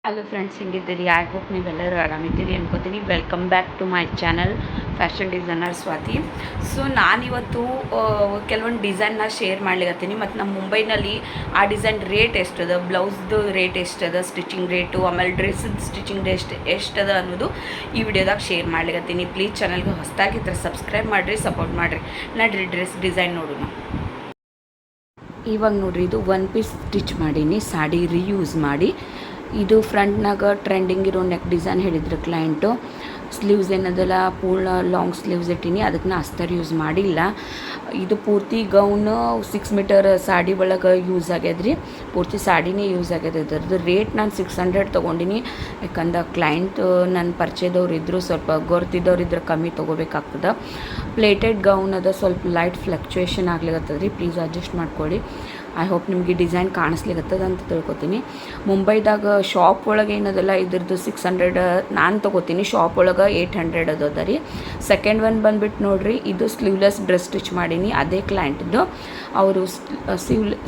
Hello friends, ಹೆಂಗಿದ್ದೀರಿ? I hope ನೀವೆಲ್ಲರೂ ಆರಾಮಿದ್ದೀರಿ ಅನ್ಕೋತೀನಿ. Welcome back to my channel fashion designer Swati. So ನಾನಿವತ್ತು ಕೆಲವೊಂದು ಡಿಸೈನ್ನ ಶೇರ್ ಮಾಡ್ಲಿಕತ್ತೀನಿ. ಮತ್ತು ನಮ್ಮ ಮುಂಬೈನಲ್ಲಿ ಆ ಡಿಸೈನ್ ರೇಟ್ ಎಷ್ಟದ, ಬ್ಲೌಸ್ದು ರೇಟ್ ಎಷ್ಟದ, ಸ್ಟಿಚಿಂಗ್ ರೇಟು, ಆಮೇಲೆ ಡ್ರೆಸ್ಸದ್ದು ಸ್ಟಿಚಿಂಗ್ ರೇಟ್ ಎಷ್ಟದ ಅನ್ನೋದು ಈ ವಿಡಿಯೋದಾಗ ಶೇರ್ ಮಾಡ್ಲಿಕತ್ತೀನಿ. ಪ್ಲೀಸ್ ಚಾನಲ್ಗೆ ಹೊಸದಾಗಿದ್ದರೆ ಸಬ್ಸ್ಕ್ರೈಬ್ ಮಾಡಿರಿ, ಸಪೋರ್ಟ್ ಮಾಡಿರಿ. ನಡ್ರಿ ಡ್ರೆಸ್ ಡಿಸೈನ್ ನೋಡೋಣ. ಇವಾಗ ನೋಡ್ರಿ, ಇದು ಒನ್ ಪೀಸ್ ಸ್ಟಿಚ್ ಮಾಡೀನಿ, ಸಾಡಿ ರೀಯೂಸ್ ಮಾಡಿ. ಇದು ಫ್ರಂಟ್ನಾಗ ಟ್ರೆಂಡಿಂಗ್ ಇರೋ ನೆಕ್ ಡಿಸೈನ್ ಹೇಳಿದ್ರು ಕ್ಲೈಂಟು. ಸ್ಲೀವ್ಸ್ ಏನದಲ್ಲ ಪೂರ್ಣ ಲಾಂಗ್ ಸ್ಲೀವ್ಸ್ ಇಟ್ಟೀನಿ, ಅದಕ್ಕೆ ನಾ ಅಸ್ತರ್ ಯೂಸ್ ಮಾಡಿಲ್ಲ. ಇದು ಪೂರ್ತಿ ಗೌನು 6 ಮೀಟರ್ ಸಾಡಿ ಒಳಗೆ ಯೂಸ್ ಆಗ್ಯದ್ರಿ. ಪೂರ್ತಿ ಸಾಡಿನೇ ಯೂಸ್ ಆಗ್ಯದ. ಇದ್ರದ್ದು ರೇಟ್ ನಾನು 600 ತೊಗೊಂಡಿನಿ. ಯಾಕಂದ್ರೆ ಕ್ಲೈಂಟ್ ನನ್ನ ಪರಿಚಯದವ್ರು ಇದ್ದರು, ಸ್ವಲ್ಪ ಗೊತ್ತಿದ್ದವ್ರು ಇದ್ರೆ ಕಮ್ಮಿ ತೊಗೋಬೇಕಾಗ್ತದೆ. ಪ್ಲೇಟೆಡ್ ಗೌನ್ ಅದ, ಸ್ವಲ್ಪ ಲೈಟ್ ಫ್ಲಕ್ಚುಯೇಷನ್ ಆಗ್ಲಿಕತ್ತದ ರೀ, ಪ್ಲೀಸ್ ಅಡ್ಜಸ್ಟ್ ಮಾಡ್ಕೊಳ್ಳಿ. ಐ ಹೋಪ್ ನಿಮಗೆ ಡಿಸೈನ್ ಕಾಣಿಸ್ಲಿಕತ್ತದ ಅಂತ ತಿಳ್ಕೊತೀನಿ. ಮುಂಬೈದಾಗ ಶಾಪ್ ಒಳಗೆ ಏನದಲ್ಲ ಇದ್ರದ್ದು 600 ನಾನು ತೊಗೋತೀನಿ, ಶಾಪ್ ಒಳಗೆ 800 ಅದ ರೀ. ಸೆಕೆಂಡ್ ಒನ್ ಬಂದುಬಿಟ್ಟು ನೋಡಿರಿ, ಇದು ಸ್ಲೀವ್ಲೆಸ್ ಡ್ರೆಸ್ ಸ್ಟಿಚ್ ಮಾಡೀನಿ, ಅದೇ ಕ್ಲೈಂಟ್ದು. ಅವರು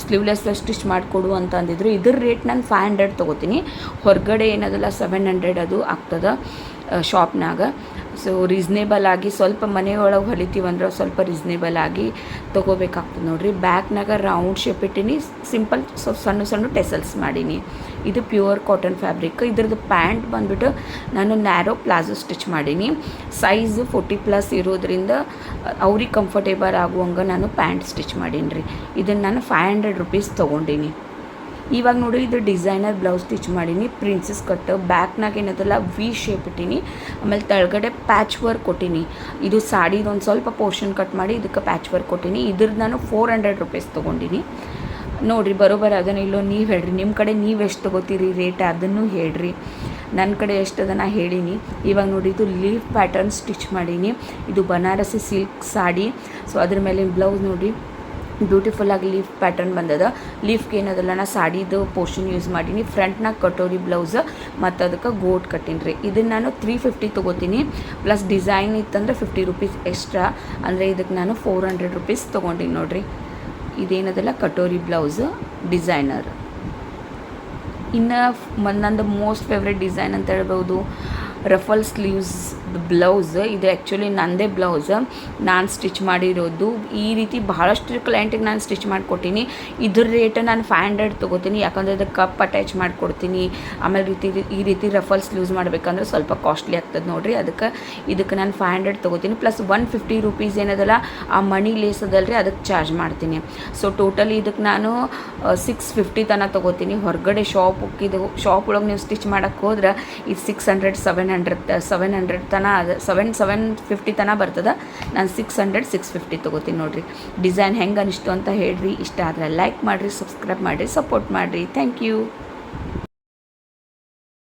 ಸ್ಲೀವ್ಲೆಸ್ ಸ್ಟಿಚ್ ಮಾಡಿಕೊಡು ಅಂತ ಅಂದಿದ್ರು. ಇದ್ರ ರೇಟ್ ನಾನು 500 ತೊಗೋತೀನಿ. ಹೊರಗಡೆ ಏನದಲ್ಲ 700 ಅದು ಆಗ್ತದೆ ಶಾಪ್ನಾಗ. ಸೊ ರೀಸ್ನೇಬಲ್ ಆಗಿ ಸ್ವಲ್ಪ ಮನೆಯೊಳಗೆ ಹೊಲಿತೀವಂದ್ರೆ ಸ್ವಲ್ಪ ರೀಸ್ನೇಬಲ್ ಆಗಿ ತೊಗೋಬೇಕಾಗ್ತದೆ ನೋಡಿರಿ. ಬ್ಯಾಕ್ನಾಗ ರೌಂಡ್ ಶೇಪ್ ಇಟ್ಟೀನಿ, ಸಿಂಪಲ್ ಸಣ್ಣ ಸಣ್ಣ ಟೆಸಲ್ಸ್ ಮಾಡೀನಿ. ಇದು ಪ್ಯೂರ್ ಕಾಟನ್ ಫ್ಯಾಬ್ರಿಕ್. ಇದ್ರದ್ದು ಪ್ಯಾಂಟ್ ಬಂದುಬಿಟ್ಟು ನಾನು ನ್ಯಾರೋ ಪ್ಲಾಜೋ ಸ್ಟಿಚ್ ಮಾಡೀನಿ. ಸೈಜು 40+ ಇರೋದ್ರಿಂದ ಅವ್ರಿಗೆ ಕಂಫರ್ಟೇಬಲ್ ಆಗುವಂಗೆ ನಾನು ಪ್ಯಾಂಟ್ ಸ್ಟಿಚ್ ಮಾಡೀನಿ ರೀ. ಇದನ್ನು ನಾನು 500 ರೂಪೀಸ್ ತೊಗೊಂಡೀನಿ. ಇವಾಗ ನೋಡಿ, ಇದು ಡಿಸೈನರ್ ಬ್ಲೌಸ್ ಸ್ಟಿಚ್ ಮಾಡೀನಿ, ಪ್ರಿನ್ಸಸ್ ಕಟ್. ಬ್ಯಾಕ್ನಾಗ ಏನದಲ್ಲ ವಿ ಶೇಪ್ ಇಟ್ಟೀನಿ, ಆಮೇಲೆ ತೆಳಗಡೆ ಪ್ಯಾಚ್ ವರ್ಕ್ ಕೊಟ್ಟೀನಿ. ಇದು ಸಾಡಿದು ಒಂದು ಸ್ವಲ್ಪ ಪೋರ್ಷನ್ ಕಟ್ ಮಾಡಿ ಇದಕ್ಕೆ ಪ್ಯಾಚ್ ವರ್ಕ್ ಕೊಟ್ಟೀನಿ. ಇದ್ರದ್ದು ನಾನು 400 ರೂಪೀಸ್ ತೊಗೊಂಡಿನಿ. ನೋಡಿರಿ ಬರೋಬ್ಬರ ಅದನ್ನು ಇಲ್ಲೋ ನೀವು ಹೇಳ್ರಿ, ನಿಮ್ಮ ಕಡೆ ನೀವು ಎಷ್ಟು ತೊಗೋತೀರಿ ರೇಟ್ ಅದನ್ನು ಹೇಳ್ರಿ. ನನ್ನ ಕಡೆ ಎಷ್ಟದ ನಾ ಹೇಳೀನಿ. ಇವಾಗ ನೋಡಿ, ಇದು ಲೀಫ್ ಪ್ಯಾಟರ್ನ್ ಸ್ಟಿಚ್ ಮಾಡೀನಿ. ಇದು ಬನಾರಸಿ ಸಿಲ್ಕ್ ಸಾಡಿ. ಸೊ ಅದ್ರ ಮೇಲಿನ ಬ್ಲೌಸ್ ನೋಡಿ, ಬ್ಯೂಟಿಫುಲ್ಲಾಗಿ ಲೀಫ್ ಪ್ಯಾಟರ್ನ್ ಬಂದದ. ಲೀಫ್ಗೆ ಏನದಲ್ಲ ನಾ ಸಾಡಿದು ಪೋರ್ಷನ್ ಯೂಸ್ ಮಾಡೀನಿ. ಫ್ರಂಟ್ನಾಗ ಕಟೋರಿ ಬ್ಲೌಸ್ ಮತ್ತು ಅದಕ್ಕೆ ಗೋಟ್ ಕಟ್ಟೀನಿ ರೀ. ಇದನ್ನು ನಾನು 350 ತೊಗೋತೀನಿ. ಪ್ಲಸ್ ಡಿಸೈನ್ ಇತ್ತಂದ್ರೆ 50 ರೂಪೀಸ್ ಎಕ್ಸ್ಟ್ರಾ, ಅಂದರೆ ಇದಕ್ಕೆ ನಾನು 400 ರೂಪೀಸ್ ತೊಗೊಂಡಿನಿ ನೋಡಿರಿ. ಇದೇನದಲ್ಲ ಕಟೋರಿ ಬ್ಲೌಸ್ ಡಿಸೈನರ್. ಇನ್ನು ನಂದು ಮೋಸ್ಟ್ ಫೇವ್ರೆಟ್ ಡಿಸೈನ್ ಅಂತ ಹೇಳ್ಬೋದು ರಫಲ್ ಸ್ಲೀವ್ಸ್ ಬ್ಲೌಸ್. ಇದು ಆ್ಯಕ್ಚುಲಿ ನನ್ನದೇ ಬ್ಲೌಸ್, ನಾನು ಸ್ಟಿಚ್ ಮಾಡಿರೋದು. ಈ ರೀತಿ ಬಹಳಷ್ಟು ಕ್ಲೈಂಟಿಗೆ ನಾನು ಸ್ಟಿಚ್ ಮಾಡಿಕೊಟ್ಟಿನಿ. ಇದ್ರ ರೇಟ್ ನಾನು 500 ತೊಗೋತೀನಿ, ಯಾಕಂದರೆ ಇದಕ್ಕೆ ಕಪ್ ಅಟ್ಯಾಚ್ ಮಾಡಿಕೊಡ್ತೀನಿ. ಆಮೇಲೆ ಈ ರೀತಿ ರಫಲ್ ಸ್ಲೀವ್ಸ್ ಮಾಡಬೇಕಂದ್ರೆ ಸ್ವಲ್ಪ ಕಾಸ್ಟ್ಲಿ ಆಗ್ತದೆ ನೋಡಿರಿ. ಇದಕ್ಕೆ ನಾನು 500 ತೊಗೋತೀನಿ. ಪ್ಲಸ್ 150 ರೂಪೀಸ್ ಏನದಲ್ಲ ಆ ಮಣಿ ಲೇಸ್ ಅದಲ್ರಿ, ಅದಕ್ಕೆ ಚಾರ್ಜ್ ಮಾಡ್ತೀನಿ. ಸೊ ಟೋಟಲಿ ಇದಕ್ಕೆ ನಾನು 650 ತನಕ ತೊಗೋತೀನಿ. ಹೊರಗಡೆ ಶಾಪ್ ಒಳಗೆ ನೀವು ಸ್ಟಿಚ್ ಮಾಡೋಕ್ಕೆ ಹೋದ್ರೆ ಇದು 600 700 ತನಕ ಅದು 750 ತನಕ ಬರ್ತದೆ. ನಾನು 650 ತೊಗೋತೀನಿ ನೋಡಿರಿ. ಡಿಸೈನ್ ಹೆಂಗೆ ಅನಿಸ್ತು ಅಂತ ಹೇಳ್ರಿ. ಇಷ್ಟ ಆದರೆ ಲೈಕ್ ಮಾಡಿರಿ, ಸಬ್ಸ್ಕ್ರೈಬ್ ಮಾಡಿರಿ, ಸಪೋರ್ಟ್ ಮಾಡಿರಿ. Thank you.